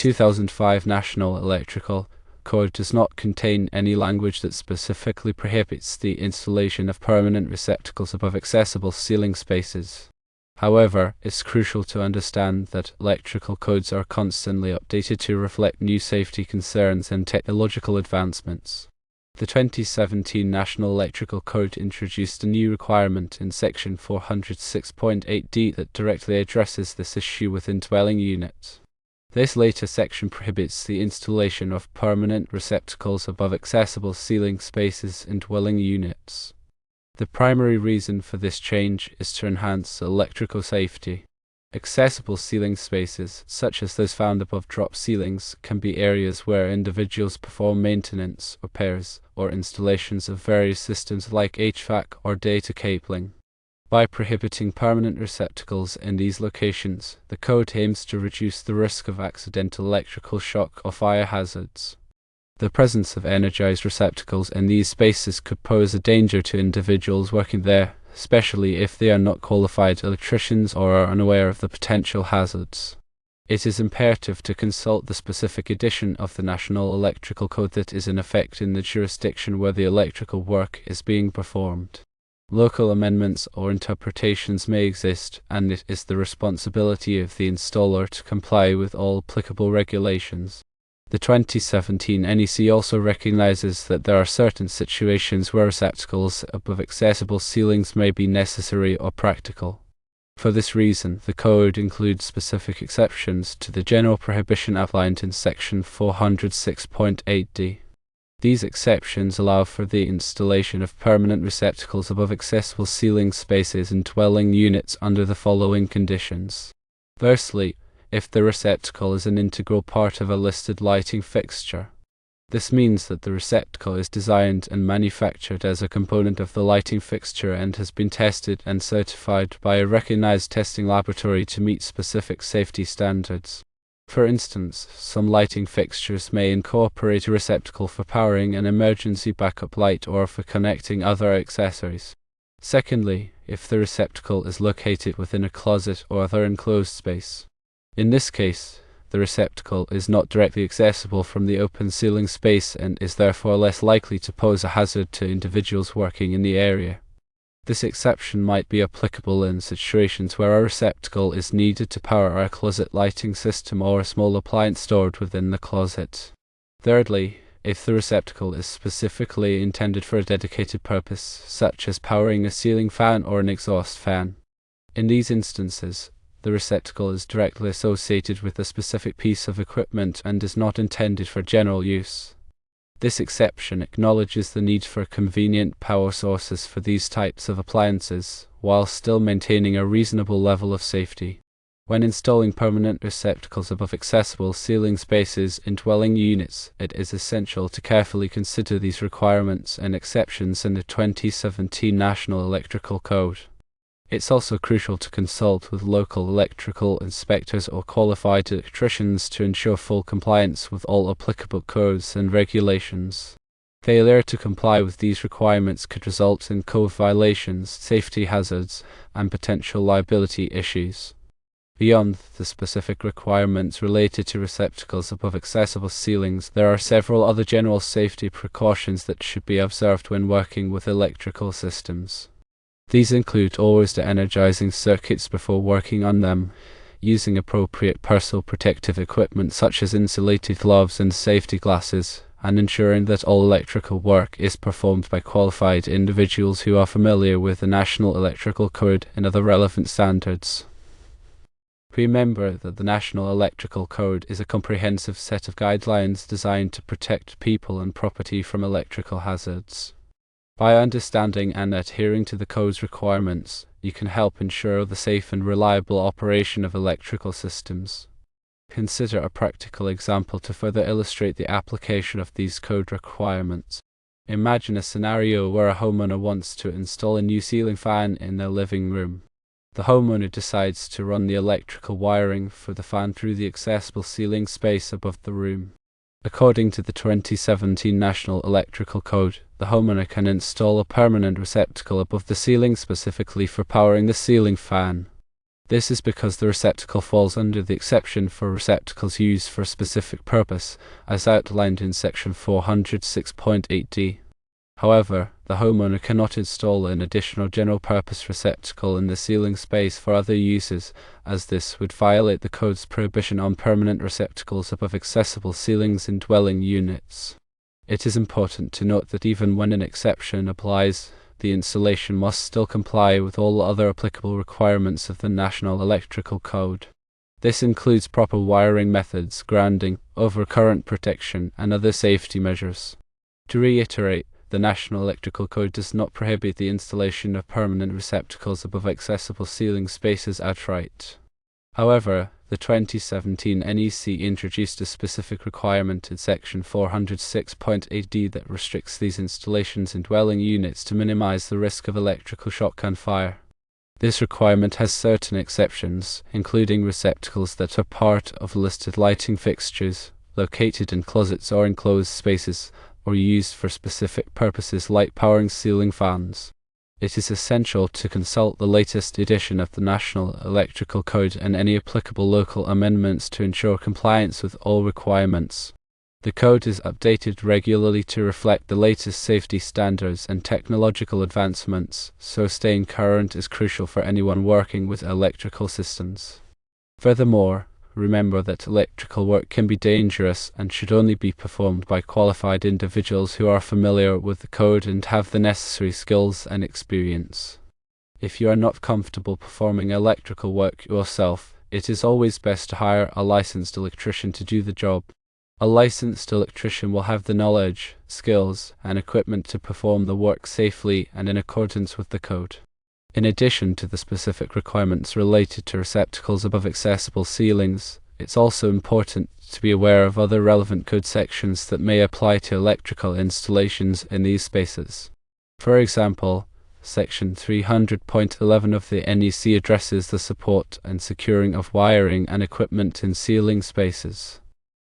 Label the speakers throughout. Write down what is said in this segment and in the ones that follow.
Speaker 1: 2005 National Electrical Code does not contain any language that specifically prohibits the installation of permanent receptacles above accessible ceiling spaces. However, it's crucial to understand that electrical codes are constantly updated to reflect new safety concerns and technological advancements. The 2017 National Electrical Code introduced a new requirement in Section 406.8d that directly addresses this issue within dwelling units. This later section prohibits the installation of permanent receptacles above accessible ceiling spaces in dwelling units. The primary reason for this change is to enhance electrical safety. Accessible ceiling spaces, such as those found above drop ceilings, can be areas where individuals perform maintenance, repairs, or installations of various systems like HVAC or data cabling. By prohibiting permanent receptacles in these locations, the code aims to reduce the risk of accidental electrical shock or fire hazards. The presence of energized receptacles in these spaces could pose a danger to individuals working there, especially if they are not qualified electricians or are unaware of the potential hazards. It is imperative to consult the specific edition of the National Electrical Code that is in effect in the jurisdiction where the electrical work is being performed. Local amendments or interpretations may exist, and it is the responsibility of the installer to comply with all applicable regulations. The 2017 NEC also recognizes that there are certain situations where receptacles above accessible ceilings may be necessary or practical. For this reason, the code includes specific exceptions to the general prohibition outlined in Section 406.8d. These exceptions allow for the installation of permanent receptacles above accessible ceiling spaces in dwelling units under the following conditions. Firstly, if the receptacle is an integral part of a listed lighting fixture. This means that the receptacle is designed and manufactured as a component of the lighting fixture and has been tested and certified by a recognized testing laboratory to meet specific safety standards. For instance, some lighting fixtures may incorporate a receptacle for powering an emergency backup light or for connecting other accessories. Secondly, if the receptacle is located within a closet or other enclosed space. In this case, the receptacle is not directly accessible from the open ceiling space and is therefore less likely to pose a hazard to individuals working in the area. This exception might be applicable in situations where a receptacle is needed to power a closet lighting system or a small appliance stored within the closet. Thirdly, if the receptacle is specifically intended for a dedicated purpose, such as powering a ceiling fan or an exhaust fan. In these instances, the receptacle is directly associated with a specific piece of equipment and is not intended for general use. This exception acknowledges the need for convenient power sources for these types of appliances, while still maintaining a reasonable level of safety. When installing permanent receptacles above accessible ceiling spaces in dwelling units, it is essential to carefully consider these requirements and exceptions in the 2017 National Electrical Code. It's also crucial to consult with local electrical inspectors or qualified electricians to ensure full compliance with all applicable codes and regulations. Failure to comply with these requirements could result in code violations, safety hazards, and potential liability issues. Beyond the specific requirements related to receptacles above accessible ceilings, there are several other general safety precautions that should be observed when working with electrical systems. These include always de-energizing circuits before working on them, using appropriate personal protective equipment such as insulated gloves and safety glasses, and ensuring that all electrical work is performed by qualified individuals who are familiar with the National Electrical Code and other relevant standards. Remember that the National Electrical Code is a comprehensive set of guidelines designed to protect people and property from electrical hazards. By understanding and adhering to the code's requirements, you can help ensure the safe and reliable operation of electrical systems. Consider a practical example to further illustrate the application of these code requirements. Imagine a scenario where a homeowner wants to install a new ceiling fan in their living room. The homeowner decides to run the electrical wiring for the fan through the accessible ceiling space above the room. According to the 2017 National Electrical Code, the homeowner can install a permanent receptacle above the ceiling specifically for powering the ceiling fan. This is because the receptacle falls under the exception for receptacles used for a specific purpose, as outlined in section 406.8d. However, the homeowner cannot install an additional general-purpose receptacle in the ceiling space for other uses, as this would violate the code's prohibition on permanent receptacles above accessible ceilings in dwelling units. It is important to note that even when an exception applies, the installation must still comply with all other applicable requirements of the National Electrical Code. This includes proper wiring methods, grounding, overcurrent protection, and other safety measures. To reiterate, the National Electrical Code does not prohibit the installation of permanent receptacles above accessible ceiling spaces outright. However, the 2017 NEC introduced a specific requirement in section 406.8d that restricts these installations in dwelling units to minimize the risk of electrical shock and fire. This requirement has certain exceptions, including receptacles that are part of listed lighting fixtures, located in closets or enclosed spaces, or used for specific purposes like powering ceiling fans. It is essential to consult the latest edition of the National Electrical Code and any applicable local amendments to ensure compliance with all requirements. The code is updated regularly to reflect the latest safety standards and technological advancements, so staying current is crucial for anyone working with electrical systems. Furthermore, remember that electrical work can be dangerous and should only be performed by qualified individuals who are familiar with the code and have the necessary skills and experience. If you are not comfortable performing electrical work yourself, it is always best to hire a licensed electrician to do the job. A licensed electrician will have the knowledge, skills, and equipment to perform the work safely and in accordance with the code. In addition to the specific requirements related to receptacles above accessible ceilings, it's also important to be aware of other relevant code sections that may apply to electrical installations in these spaces. For example, Section 300.11 of the NEC addresses the support and securing of wiring and equipment in ceiling spaces.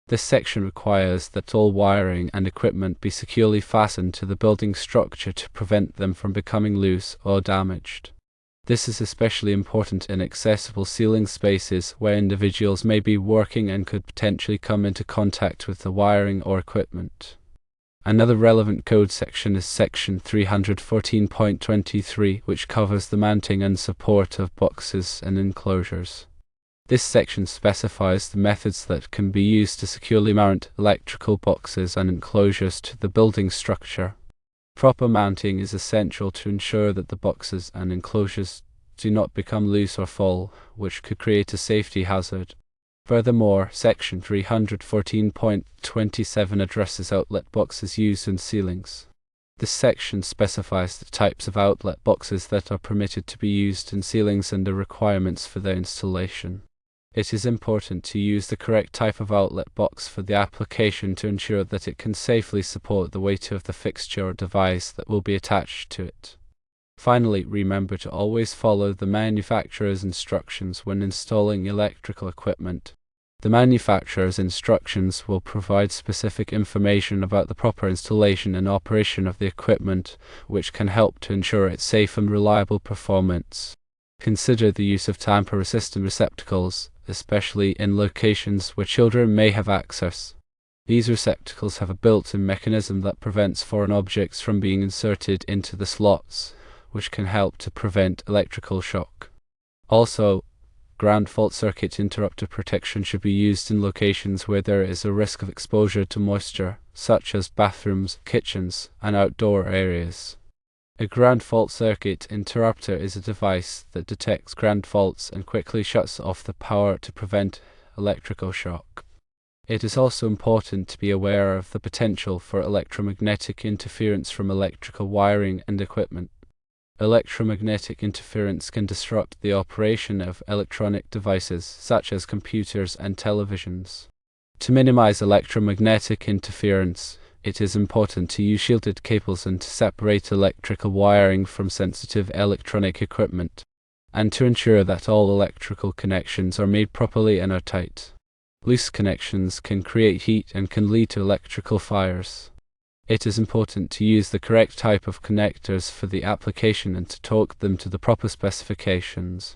Speaker 1: This section requires that all wiring and equipment be securely fastened to the building structure to prevent them from becoming loose or damaged. This is especially important in accessible ceiling spaces where individuals may be working and could potentially come into contact with the wiring or equipment. Another relevant code section is Section 314.23, which covers the mounting and support of boxes and enclosures. This section specifies the methods that can be used to securely mount electrical boxes and enclosures to the building structure. Proper mounting is essential to ensure that the boxes and enclosures do not become loose or fall, which could create a safety hazard. Furthermore, Section 314.27 addresses outlet boxes used in ceilings. This section specifies the types of outlet boxes that are permitted to be used in ceilings and the requirements for their installation. It is important to use the correct type of outlet box for the application to ensure that it can safely support the weight of the fixture or device that will be attached to it. Finally, remember to always follow the manufacturer's instructions when installing electrical equipment. The manufacturer's instructions will provide specific information about the proper installation and operation of the equipment, which can help to ensure its safe and reliable performance. Consider the use of tamper-resistant receptacles, especially in locations where children may have access. These receptacles have a built-in mechanism that prevents foreign objects from being inserted into the slots, which can help to prevent electrical shock. Also, ground fault circuit interrupter protection should be used in locations where there is a risk of exposure to moisture, such as bathrooms, kitchens, and outdoor areas. A ground fault circuit interrupter is a device that detects ground faults and quickly shuts off the power to prevent electrical shock. It is also important to be aware of the potential for electromagnetic interference from electrical wiring and equipment. Electromagnetic interference can disrupt the operation of electronic devices such as computers and televisions. To minimize electromagnetic interference, it is important to use shielded cables and to separate electrical wiring from sensitive electronic equipment, and to ensure that all electrical connections are made properly and are tight. Loose connections can create heat and can lead to electrical fires. It is important to use the correct type of connectors for the application and to torque them to the proper specifications.